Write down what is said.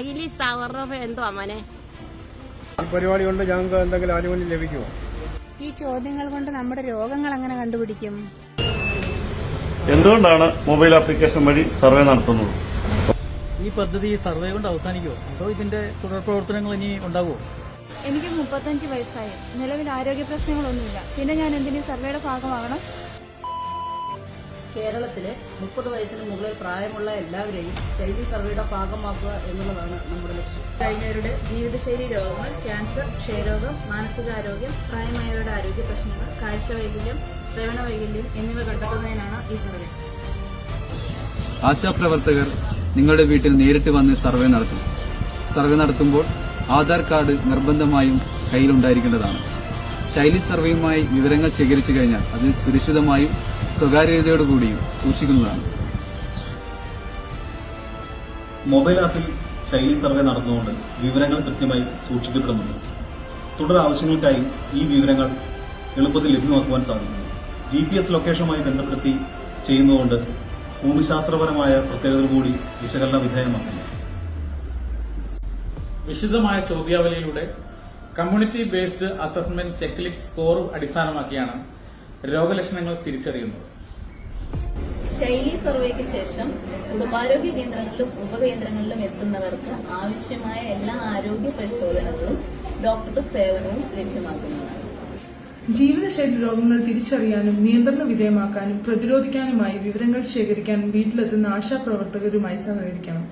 ശൈലി സർവേ എന്തോ മോനെ? ഈ പരിപാടി കൊണ്ട് ഞങ്ങൾക്ക് എന്തെങ്കിലും ആനുകൂല്യം ലഭിക്കുമോ? ഈ ചോദ്യങ്ങൾ കൊണ്ട് നമ്മുടെ രോഗങ്ങൾ അങ്ങനെ കണ്ടുപിടിക്കും. എന്തുകൊണ്ടാണ് മൊബൈൽ ആപ്ലിക്കേഷൻ വഴി സർവേ നടത്തുന്നത്? ഈ പദ്ധതി സർവേ കൊണ്ട് അവസാനിക്കുമോ അതോ ഇതിന്റെ തുടർ പ്രവർത്തനങ്ങൾ ഇനി ഉണ്ടാകുമോ? എനിക്ക് 35 വയസ്സായി. നിലവിൽ ആരോഗ്യ പ്രശ്നങ്ങളൊന്നുമില്ല. പിന്നെ ഞാൻ എന്തിനും സർവേയുടെ ഭാഗമാകണം? കേരളത്തിലെ 30 വയസ്സിന് മുകളിൽ പ്രായമുള്ള എല്ലാവരെയും ശൈലി സർവേയുടെ ഭാഗമാക്കുക എന്നുള്ളതാണ് നമ്മുടെ ലക്ഷ്യം. കഴിഞ്ഞവരുടെ ജീവിതശൈലി രോഗങ്ങൾ, ക്യാൻസർ, ക്ഷയരോഗം, മാനസികാരോഗ്യം, പ്രായമായവരുടെ ആരോഗ്യ പ്രശ്നങ്ങൾ, കാഴ്ചവൈകല്യം, ശ്രവണ വൈകല്യം എന്നിവ കണ്ടെത്തുന്നതിനാണ് ഈ സർവേ. ആശാപ്രവർത്തകർ നിങ്ങളുടെ വീട്ടിൽ നേരിട്ട് വന്ന് സർവേ നടത്തും. സർവേ നടത്തുമ്പോൾ ആധാർ കാർഡ് നിർബന്ധമായും കയ്യിലുണ്ടായിരിക്കേണ്ടതാണ്. ശൈലി സർവേയുമായി വിവരങ്ങൾ ശേഖരിച്ചു കഴിഞ്ഞാൽ അത് സുരക്ഷിതമായും സ്വകാര്യതയോടുകൂടിയും സൂക്ഷിക്കുന്നതാണ്. മൊബൈൽ ആപ്പിൽ ശൈലി സർവേ നടന്നുകൊണ്ട് വിവരങ്ങൾ കൃത്യമായി സൂക്ഷിക്കപ്പെടുന്നുണ്ട്. തുടർ ആവശ്യങ്ങൾക്കായി ഈ വിവരങ്ങൾ എളുപ്പത്തിൽ ലഭ്യമാക്കുവാൻ സാധിക്കുന്നു. GPS ലൊക്കേഷനുമായി ബന്ധപ്പെടുത്തി ചെയ്യുന്നതുകൊണ്ട് ഭൂമിശാസ്ത്രപരമായ പ്രത്യേകതകൾ കൂടി വിശകലന വിധേയമാക്കുന്നു. വിശദമായ ചോദ്യാവലിയിലൂടെ community based assessment check list score അടിസ്ഥാനമാക്കിയാണ് രോഗലക്ഷണങ്ങൾ തിരിച്ചറിയുന്നത്. ശൈലി സർവേക്ക് ശേഷം കുടുംബാരോഗ്യ കേന്ദ്രങ്ങളിലും ഉപകേന്ദ്രങ്ങളിലും എത്തുന്നവർക്ക് ആവശ്യമായ എല്ലാ ആരോഗ്യ പരിശോധനകളും ഡോക്ടറുടെ സേവനവും ലഭ്യമാക്കുന്നതാണ്. ജീവിതശൈലി രോഗങ്ങൾ തിരിച്ചറിയാനും നിയന്ത്രണ വിധേയമാക്കാനും പ്രതിരോധിക്കാനുമായി വിവരങ്ങൾ ശേഖരിക്കാൻ വീട്ടിലെത്തുന്ന ആശാപ്രവർത്തകരുമായി സഹകരിക്കണം.